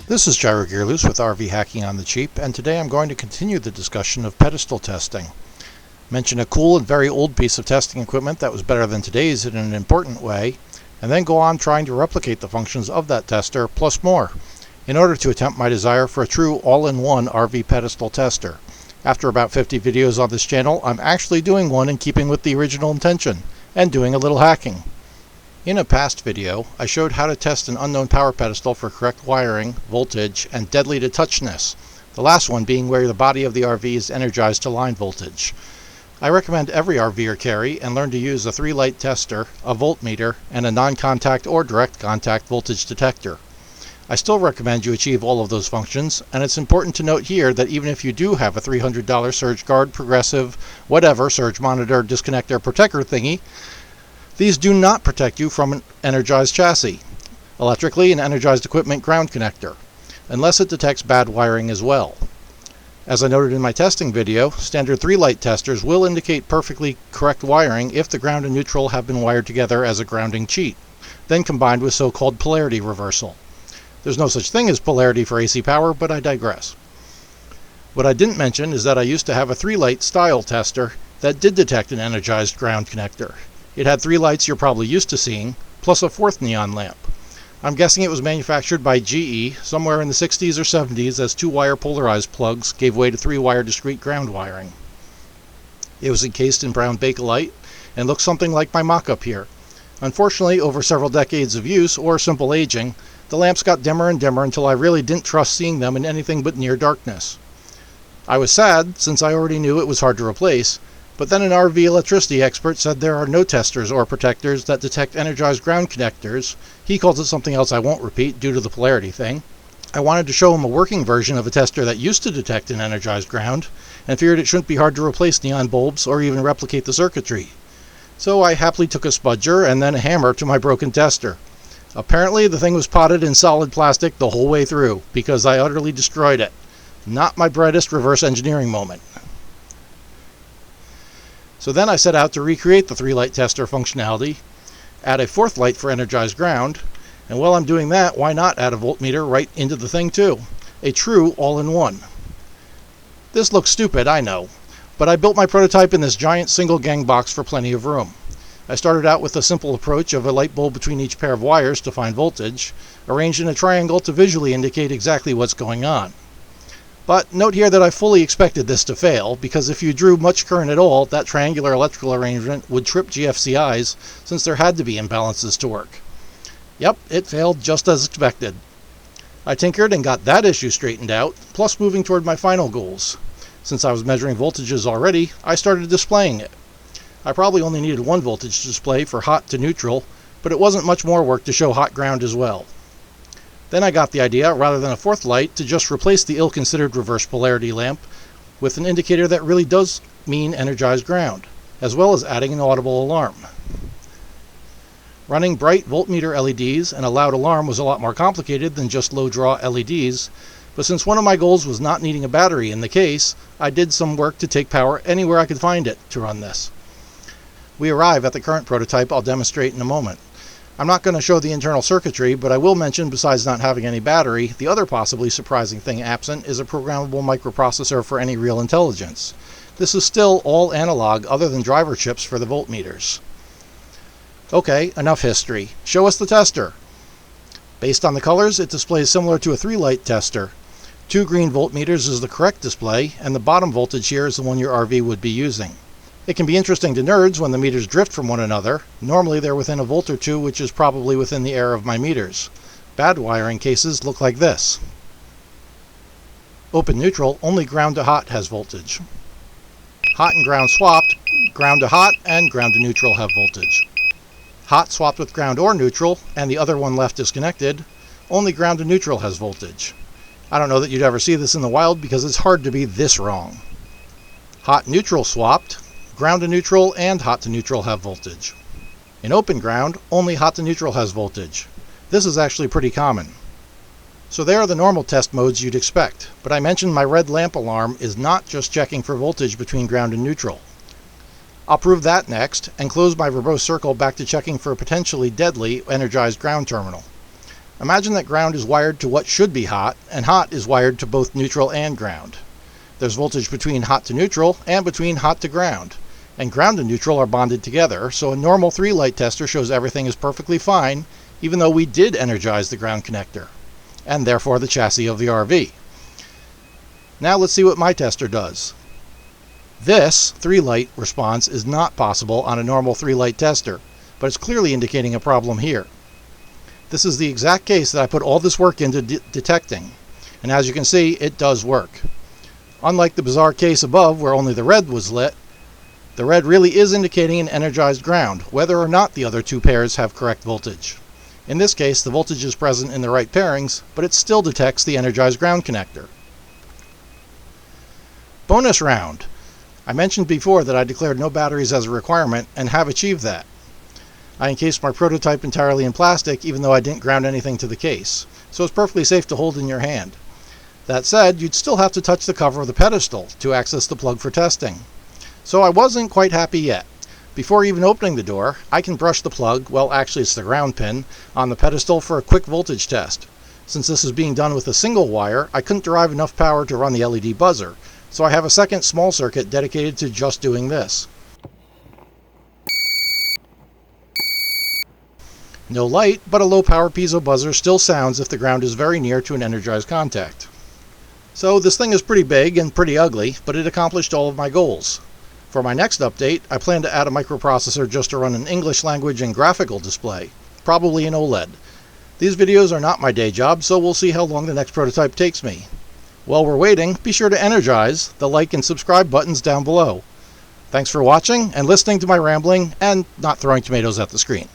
This is GyroGearloose with RV Hacking on the Cheap, and today I'm going to continue the discussion of pedestal testing. Mention a cool and very old piece of testing equipment that was better than today's in an important way, and then go on trying to replicate the functions of that tester plus more, in order to attempt my desire for a true all-in-one RV pedestal tester. After about 50 videos on this channel, I'm actually doing one in keeping with the original intention, and doing a little hacking. In a past video, I showed how to test an unknown power pedestal for correct wiring, voltage, and deadly to touchness, the last one being where the body of the RV is energized to line voltage. I recommend every RVer carry and learn to use a 3-light tester, a voltmeter, and a non-contact or direct contact voltage detector. I still recommend you achieve all of those functions, and it's important to note here that even if you do have a $300 surge guard, progressive, whatever surge monitor, disconnector, protector thingy, these do not protect you from an energized chassis, electrically an energized equipment ground connector, unless it detects bad wiring as well. As I noted in my testing video, standard 3-light testers will indicate perfectly correct wiring if the ground and neutral have been wired together as a grounding cheat, then combined with so-called polarity reversal. There's no such thing as polarity for AC power, but I digress. What I didn't mention is that I used to have a 3-light style tester that did detect an energized ground connector. It had 3 lights you're probably used to seeing, plus a 4th neon lamp. I'm guessing it was manufactured by GE somewhere in the 60s or 70s as 2-wire polarized plugs gave way to 3-wire discrete ground wiring. It was encased in brown Bakelite and looked something like my mock-up here. Unfortunately, over several decades of use or simple aging, the lamps got dimmer and dimmer until I really didn't trust seeing them in anything but near darkness. I was sad, since I already knew it was hard to replace, but then an RV electricity expert said there are no testers or protectors that detect energized ground connectors. He calls it something else I won't repeat due to the polarity thing. I wanted to show him a working version of a tester that used to detect an energized ground, and feared it shouldn't be hard to replace neon bulbs or even replicate the circuitry. So I happily took a spudger and then a hammer to my broken tester. Apparently the thing was potted in solid plastic the whole way through, because I utterly destroyed it. Not my brightest reverse engineering moment. So then I set out to recreate the 3-light tester functionality, add a 4th light for energized ground, and while I'm doing that, why not add a voltmeter right into the thing too? A true all-in-one. This looks stupid, I know, but I built my prototype in this giant single gang box for plenty of room. I started out with the simple approach of a light bulb between each pair of wires to find voltage, arranged in a triangle to visually indicate exactly what's going on. But note here that I fully expected this to fail, because if you drew much current at all, that triangular electrical arrangement would trip GFCIs, since there had to be imbalances to work. Yep, it failed just as expected. I tinkered and got that issue straightened out, plus moving toward my final goals. Since I was measuring voltages already, I started displaying it. I probably only needed one voltage display for hot to neutral, but it wasn't much more work to show hot ground as well. Then I got the idea, rather than a 4th light, to just replace the ill-considered reverse polarity lamp with an indicator that really does mean energized ground, as well as adding an audible alarm. Running bright voltmeter LEDs and a loud alarm was a lot more complicated than just low-draw LEDs, but since one of my goals was not needing a battery in the case, I did some work to take power anywhere I could find it to run this. We arrive at the current prototype I'll demonstrate in a moment. I'm not going to show the internal circuitry, but I will mention, besides not having any battery, the other possibly surprising thing absent is a programmable microprocessor for any real intelligence. This is still all analog other than driver chips for the voltmeters. Okay, enough history. Show us the tester. Based on the colors, it displays similar to a 3-light tester. 2 green voltmeters is the correct display, and the bottom voltage here is the one your RV would be using. It can be interesting to nerds when the meters drift from one another. Normally they're within a volt or two, which is probably within the error of my meters. Bad wiring cases look like this. Open neutral, only ground to hot has voltage. Hot and ground swapped, ground to hot and ground to neutral have voltage. Hot swapped with ground or neutral, and the other one left disconnected, only ground to neutral has voltage. I don't know that you'd ever see this in the wild because it's hard to be this wrong. Hot neutral swapped, ground to neutral and hot to neutral have voltage. In open ground, only hot to neutral has voltage. This is actually pretty common. So there are the normal test modes you'd expect, but I mentioned my red lamp alarm is not just checking for voltage between ground and neutral. I'll prove that next, and close my verbose circle back to checking for a potentially deadly energized ground terminal. Imagine that ground is wired to what should be hot, and hot is wired to both neutral and ground. There's voltage between hot to neutral and between hot to ground. And ground and neutral are bonded together, so a normal 3-light tester shows everything is perfectly fine, even though we did energize the ground connector, and therefore the chassis of the RV. Now let's see what my tester does. This 3-light response is not possible on a normal 3-light tester, but it's clearly indicating a problem here. This is the exact case that I put all this work into detecting, and as you can see, it does work. Unlike the bizarre case above where only the red was lit, the red really is indicating an energized ground, whether or not the other two pairs have correct voltage. In this case, the voltage is present in the right pairings, but it still detects the energized ground connector. Bonus round! I mentioned before that I declared no batteries as a requirement, and have achieved that. I encased my prototype entirely in plastic, even though I didn't ground anything to the case, so it's perfectly safe to hold in your hand. That said, you'd still have to touch the cover of the pedestal to access the plug for testing. So I wasn't quite happy yet. Before even opening the door, I can brush the plug, well actually it's the ground pin, on the pedestal for a quick voltage test. Since this is being done with a single wire, I couldn't derive enough power to run the LED buzzer, so I have a second small circuit dedicated to just doing this. No light, but a low power piezo buzzer still sounds if the ground is very near to an energized contact. So this thing is pretty big and pretty ugly, but it accomplished all of my goals. For my next update, I plan to add a microprocessor just to run an English language and graphical display, probably an OLED. These videos are not my day job, so we'll see how long the next prototype takes me. While we're waiting, be sure to energize the like and subscribe buttons down below. Thanks for watching and listening to my rambling and not throwing tomatoes at the screen.